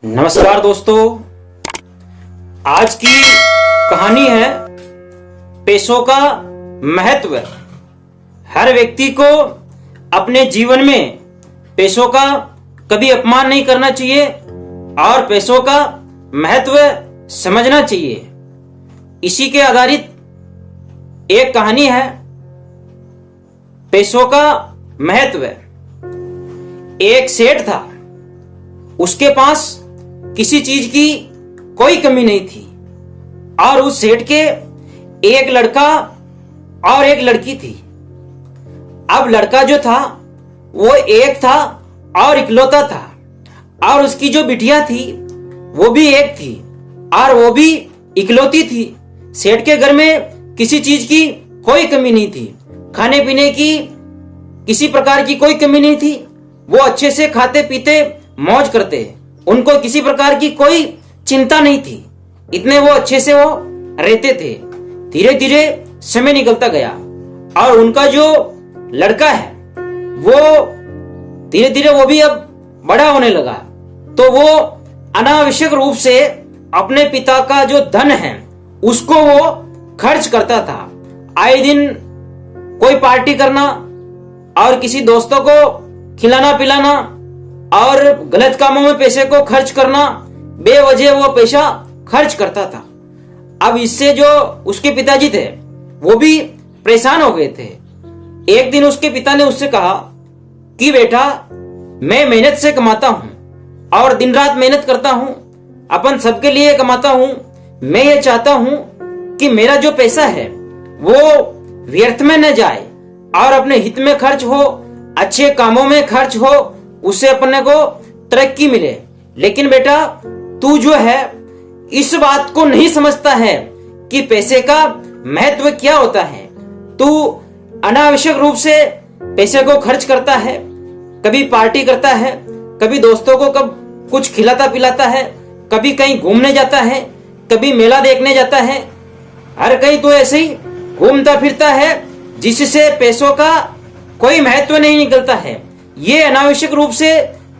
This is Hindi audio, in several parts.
नमस्कार दोस्तों, आज की कहानी है पैसों का महत्व। हर व्यक्ति को अपने जीवन में पैसों का कभी अपमान नहीं करना चाहिए और पैसों का महत्व समझना चाहिए। इसी के आधारित एक कहानी है, पैसों का महत्व। एक सेठ था, उसके पास किसी चीज की कोई कमी नहीं थी और उस सेठ के एक लड़का और एक लड़की थी। अब लड़का जो था वो एक था और इकलौता था, और उसकी जो बिटिया थी वो भी एक थी और वो भी इकलौती थी। सेठ के घर में किसी चीज की कोई कमी नहीं थी, खाने पीने की किसी प्रकार की कोई कमी नहीं थी। वो अच्छे से खाते पीते मौज करते, उनको किसी प्रकार की कोई चिंता नहीं थी। इतने वो अच्छे से वो रहते थे। धीरे धीरे समय निकलता गया और उनका जो लड़का है वो धीरे धीरे वो भी अब बड़ा होने लगा। तो वो अनावश्यक रूप से अपने पिता का जो धन है उसको वो खर्च करता था। आए दिन कोई पार्टी करना और किसी दोस्तों को खिलाना पिलाना और गलत कामों में पैसे को खर्च करना, बेवजह वो पैसा खर्च करता था। अब इससे जो उसके पिताजी थे वो भी परेशान हो गए थे। एक दिन उसके पिता ने उससे कहा कि बेटा, मैं मेहनत से कमाता हूं और दिन रात मेहनत करता हूं, अपन सबके लिए कमाता हूं। मैं ये चाहता हूं कि मेरा जो पैसा है वो व्यर्थ में न जाए और अपने हित में खर्च हो, अच्छे कामों में खर्च हो, उससे अपने को तरक्की मिले। लेकिन बेटा, तू जो है इस बात को नहीं समझता है कि पैसे का महत्व क्या होता है। तू अनावश्यक रूप से पैसे को खर्च करता है, कभी पार्टी करता है, कभी दोस्तों को कब कुछ खिलाता पिलाता है, कभी कहीं घूमने जाता है, कभी मेला देखने जाता है। हर कहीं तो ऐसे ही घूमता फिरता है जिससे पैसों का कोई महत्व नहीं निकलता है। ये अनावश्यक रूप से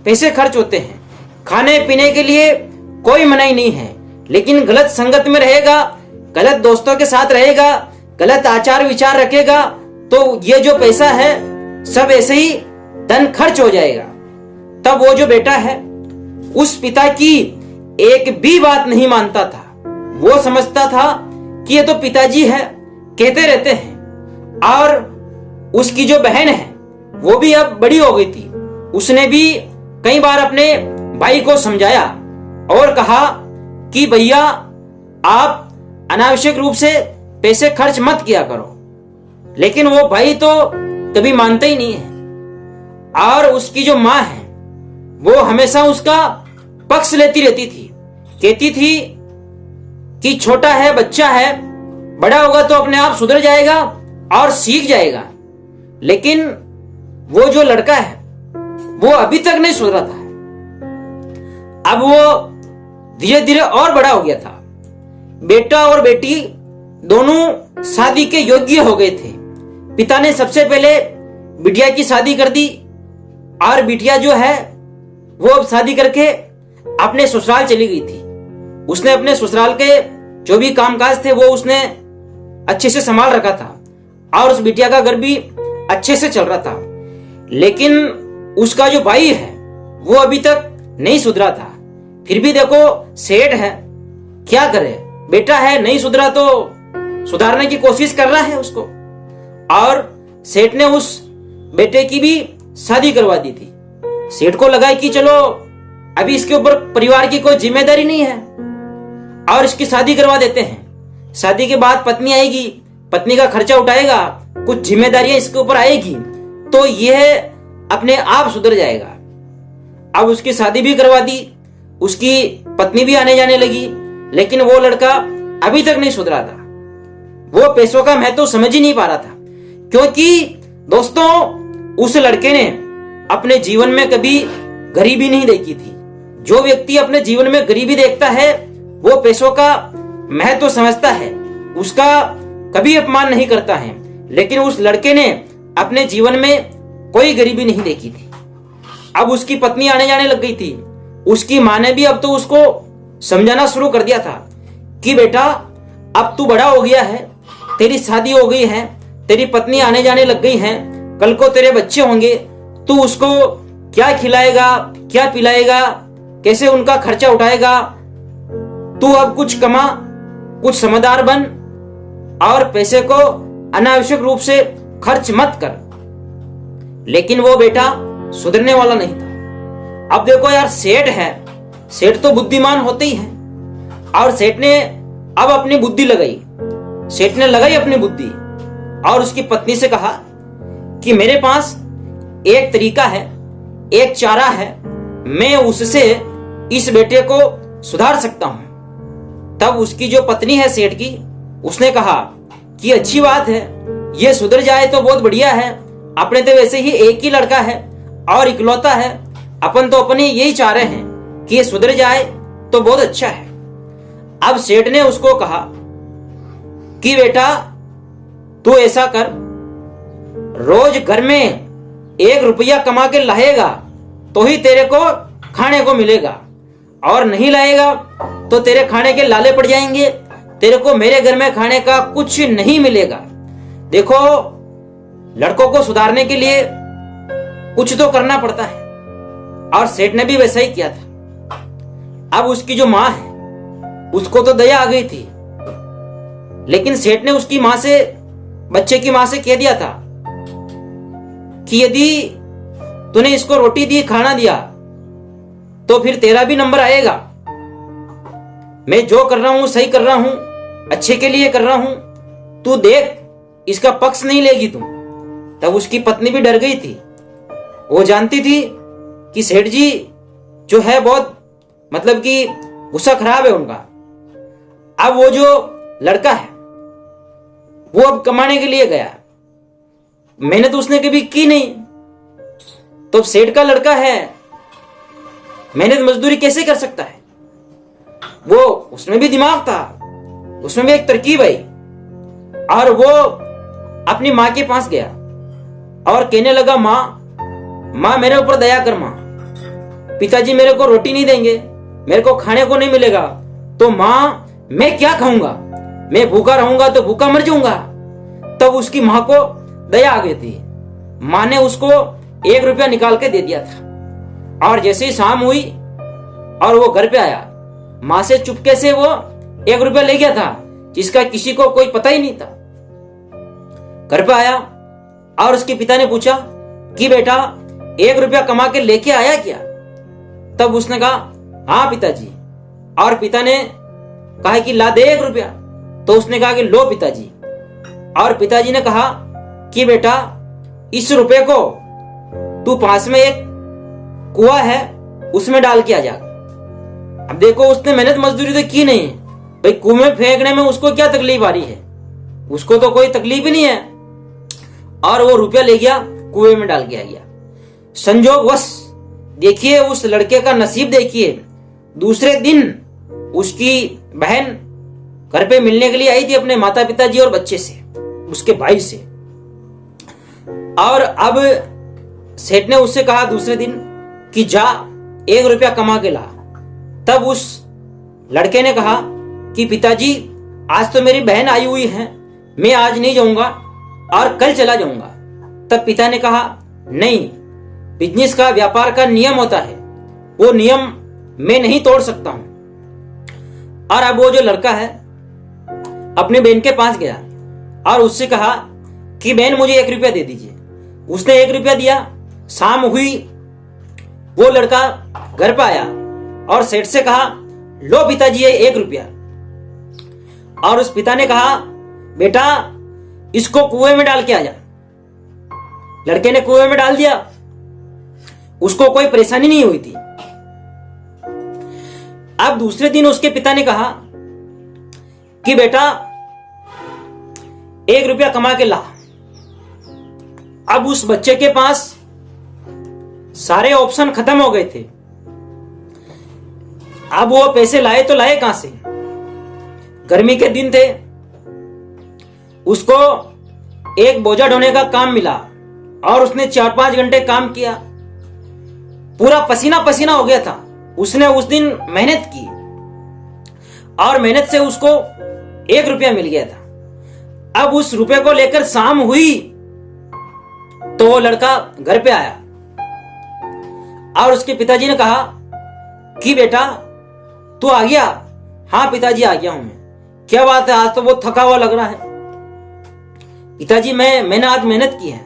पैसे खर्च होते हैं। खाने पीने के लिए कोई मनाही नहीं है, लेकिन गलत संगत में रहेगा, गलत दोस्तों के साथ रहेगा, गलत आचार विचार रखेगा तो ये जो पैसा है सब ऐसे ही धन खर्च हो जाएगा। तब वो जो बेटा है उस पिता की एक भी बात नहीं मानता था। वो समझता था कि ये तो पिताजी है, कहते रहते हैं। और उसकी जो बहन है वो भी अब बड़ी हो गई थी। उसने भी कई बार अपने भाई को समझाया और कहा कि भैया, आप अनावश्यक रूप से पैसे खर्च मत किया करो। लेकिन वो भाई तो कभी मानते ही नहीं है। और उसकी जो माँ है वो हमेशा उसका पक्ष लेती रहती थी, कहती थी कि छोटा है, बच्चा है, बड़ा होगा तो अपने आप सुधर जाएगा और सीख जाएगा। लेकिन वो जो लड़का है वो अभी तक नहीं सुधरा था। अब वो धीरे धीरे और बड़ा हो गया था। बेटा और बेटी दोनों शादी के योग्य हो गए थे। पिता ने सबसे पहले बिटिया की शादी कर दी और बिटिया जो है वो अब शादी करके अपने ससुराल चली गई थी। उसने अपने ससुराल के जो भी कामकाज थे वो उसने अच्छे से संभाल रखा था और उस बिटिया का घर भी अच्छे से चल रहा था। लेकिन उसका जो भाई है वो अभी तक नहीं सुधरा था। फिर भी देखो, सेठ है, क्या करे, बेटा है, नहीं सुधरा तो सुधारने की कोशिश कर रहा है उसको। और सेठ ने उस बेटे की भी शादी करवा दी थी। सेठ को लगा कि चलो अभी इसके ऊपर परिवार की कोई जिम्मेदारी नहीं है और इसकी शादी करवा देते हैं। शादी के बाद पत्नी आएगी, पत्नी का खर्चा उठाएगा, कुछ जिम्मेदारियां इसके ऊपर आएगी तो यह अपने आप सुधर जाएगा। अब उसकी शादी भी करवा दी, उसकी पत्नी भी आने जाने लगी, लेकिन वो लड़का अभी तक नहीं सुधरा था। वो पैसों का महत्व समझ ही नहीं पा रहा था, क्योंकि दोस्तों उस लड़के ने अपने जीवन में कभी गरीबी नहीं देखी थी। जो व्यक्ति अपने जीवन में गरीबी देखता है वो पैसों का महत्व समझता है, उसका कभी अपमान नहीं करता है। लेकिन उस लड़के ने अपने जीवन में कोई गरीबी नहीं देखी थी। अब उसकी पत्नी आने जाने लग गई थी उसकी माँ ने भी अब तो उसको समझाना शुरू कर दिया था कि बेटा अब तू बड़ा हो गया है, तेरी शादी हो गई है, तेरी पत्नी आने जाने लग गई है, कल को तेरे बच्चे होंगे, तू उसको क्या खिलाएगा, क्या पिलाएगा, कैसे उनका खर्चा उठाएगा। तू अब कुछ कमा, कुछ समझदार बन और पैसे को अनावश्यक रूप से खर्च मत कर। लेकिन वो बेटा सुधरने वाला नहीं था। अब देखो यार, सेठ है, सेठ तो बुद्धिमान होते ही हैं, और सेठ ने अब अपनी बुद्धि लगाई। सेठ ने लगाई अपनी बुद्धि और उसकी पत्नी से कहा कि मेरे पास एक तरीका है, एक चारा है, मैं उससे इस बेटे को सुधार सकता हूं। तब उसकी जो पत्नी है सेठ की, उसने कहा कि अच्छी बात है, ये सुधर जाए तो बहुत बढ़िया है, अपने तो वैसे ही एक ही लड़का है और इकलौता है, अपन तो अपने यही चाह रहे हैं कि ये सुधर जाए तो बहुत अच्छा है। अब सेठ ने उसको कहा कि बेटा तू ऐसा कर, रोज घर में 1 रुपया कमा के लाएगा तो ही तेरे को खाने को मिलेगा, और नहीं लाएगा तो तेरे खाने के लाले पड़ जाएंगे, तेरे को मेरे घर में खाने का कुछ नहीं मिलेगा। देखो, लड़कों को सुधारने के लिए कुछ तो करना पड़ता है, और सेठ ने भी वैसा ही किया था। अब उसकी जो मां है उसको तो दया आ गई थी, लेकिन सेठ ने उसकी मां से, बच्चे की मां से कह दिया था कि यदि तूने इसको रोटी दी, खाना दिया, तो फिर तेरा भी नंबर आएगा। मैं जो कर रहा हूं सही कर रहा हूं, अच्छे के लिए कर रहा हूं, तू देख इसका पक्ष नहीं लेगी तुम। तब उसकी पत्नी भी डर गई थी। वो जानती थी कि सेठ जी जो है बहुत, मतलब कि गुस्सा खराब है उनका। अब वो जो लड़का है वो अब कमाने के लिए गया, मेहनत उसने कभी की नहीं, तो सेठ का लड़का है, मेहनत मजदूरी कैसे कर सकता है। वो, उसमें भी दिमाग था, उसमें भी एक तरकीब आई, और वो अपनी मां के पास गया और कहने लगा, मां मेरे ऊपर दया कर, मां पिताजी मेरे को रोटी नहीं देंगे, मेरे को खाने को नहीं मिलेगा, तो मां मैं क्या खाऊंगा, मैं भूखा रहूंगा तो भूखा मर जाऊंगा। तब उसकी मां को दया आ गई थी। मां ने उसको 1 रुपया निकाल के दे दिया था, और जैसे ही शाम हुई और वो घर पे आया, मां से चुपके से वो 1 रुपया ले गया था, जिसका किसी को कोई पता ही नहीं था। घर पे आया और उसके पिता ने पूछा कि बेटा 1 रुपया कमा के लेके आया क्या। तब उसने कहा हाँ पिताजी, और पिता ने कहा कि ला दे 1 रुपया। तो उसने कहा कि लो पिताजी, और पिताजी ने कहा कि बेटा इस रुपए को तू पास में एक कुआं है उसमें डाल के आ जा। अब देखो, उसने मेहनत मजदूरी तो की नहीं भाई, कुएं में फेंकने में उसको क्या तकलीफ आ रही है, उसको तो कोई तकलीफ ही नहीं है, और वो रुपया ले गया, कुएं में डाल के आ गया। संजोगवश देखिए उस लड़के का नसीब, देखिए दूसरे दिन उसकी बहन घर पे मिलने के लिए आई थी अपने माता पिताजी और बच्चे से, उसके भाई से। और अब सेठ ने उससे कहा दूसरे दिन कि जा 1 रुपया कमा के ला। तब उस लड़के ने कहा कि पिताजी आज तो मेरी बहन आई हुई है, मैं आज नहीं जाऊंगा और कल चला जाऊंगा। तब पिता ने कहा नहीं, बिजनेस का, व्यापार का नियम होता है, वो नियम मैं नहीं तोड़ सकता हूं। और अब वो जो लड़का है अपनी बहन के पास गया और उससे कहा कि बहन मुझे 1 रुपया दे दीजिए। उसने 1 रुपया दिया। शाम हुई, वो लड़का घर पर आया और सेठ से कहा लो पिताजी ये 1 रुपया। और उस पिता ने कहा बेटा इसको कुएं में डाल के आ जा। लड़के ने कुएं में डाल दिया, उसको कोई परेशानी नहीं हुई थी। अब दूसरे दिन उसके पिता ने कहा कि बेटा 1 रुपया कमा के ला। अब उस बच्चे के पास सारे ऑप्शन खत्म हो गए थे। अब वो पैसे लाए तो लाए कहां से, गर्मी के दिन थे, उसको एक बोझा ढोने का काम मिला और उसने 4-5 घंटे काम किया, पूरा पसीना पसीना हो गया था। उसने उस दिन मेहनत की और मेहनत से उसको 1 रुपया मिल गया था। अब उस रुपये को लेकर शाम हुई तो वो लड़का घर पे आया और उसके पिताजी ने कहा कि बेटा तू आ गया? हाँ पिताजी आ गया हूं मैं। क्या बात है, आज तो बहुत थका हुआ लग रहा है। पिताजी मैंने आज मेहनत की है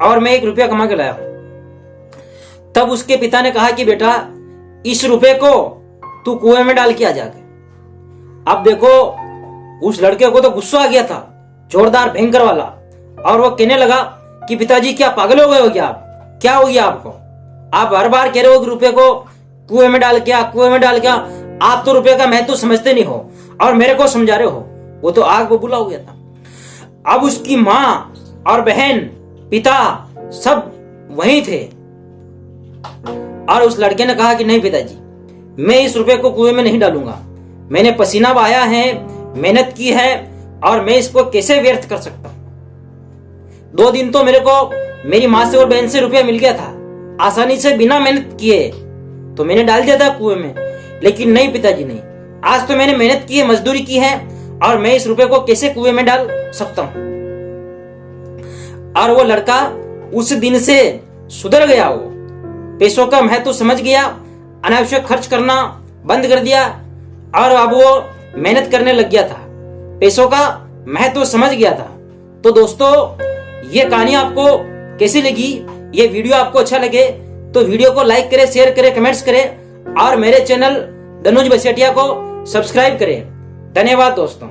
और मैं 1 रुपया कमा के लाया हूं। तब उसके पिता ने कहा कि बेटा इस रुपये को तू कुएं में डाल के आ जाके। अब देखो उस लड़के को तो गुस्सा आ गया था, जोरदार भयंकर वाला, और वो कहने लगा कि पिताजी क्या पागल हो गए हो क्या आप? क्या हो गया आपको? आप हर बार कह रहे हो कि रुपये को कुएं में डाल के आ, कुएं में डाल के आ। आप तो रुपये का महत्व तो समझते नहीं हो और मेरे को समझा रहे हो। वो तो आग बबूला हो गया था। अब उसकी मां और बहन, पिता सब वहीं थे और उस लड़के ने कहा कि नहीं पिताजी, मैं इस रुपये को कुएं में नहीं डालूंगा। मैंने पसीना बहाया है, मेहनत की है और मैं इसको कैसे व्यर्थ कर सकता हूं? 2 दिन तो मेरे को मेरी मां से और बहन से रुपया मिल गया था, आसानी से बिना मेहनत किए तो मैंने डाल दिया था कुएं में। लेकिन नहीं पिताजी नहीं, आज तो मैंने मेहनत की है, मजदूरी की है और मैं इस रुपये को कैसे कुएं में डाल सकता हूं? और वो लड़का उस दिन से सुधर गया। वो पैसों का महत्व तो समझ गया, अनावश्यक खर्च करना बंद कर दिया और अब वो मेहनत करने लग गया था, पैसों का महत्व तो समझ गया था। तो दोस्तों ये कहानी आपको कैसी लगी? ये वीडियो आपको अच्छा लगे तो वीडियो को लाइक करें, शेयर करें, कमेंट्स करें और मेरे चैनल धनुज बसेटिया को सब्सक्राइब करें। धन्यवाद दोस्तों।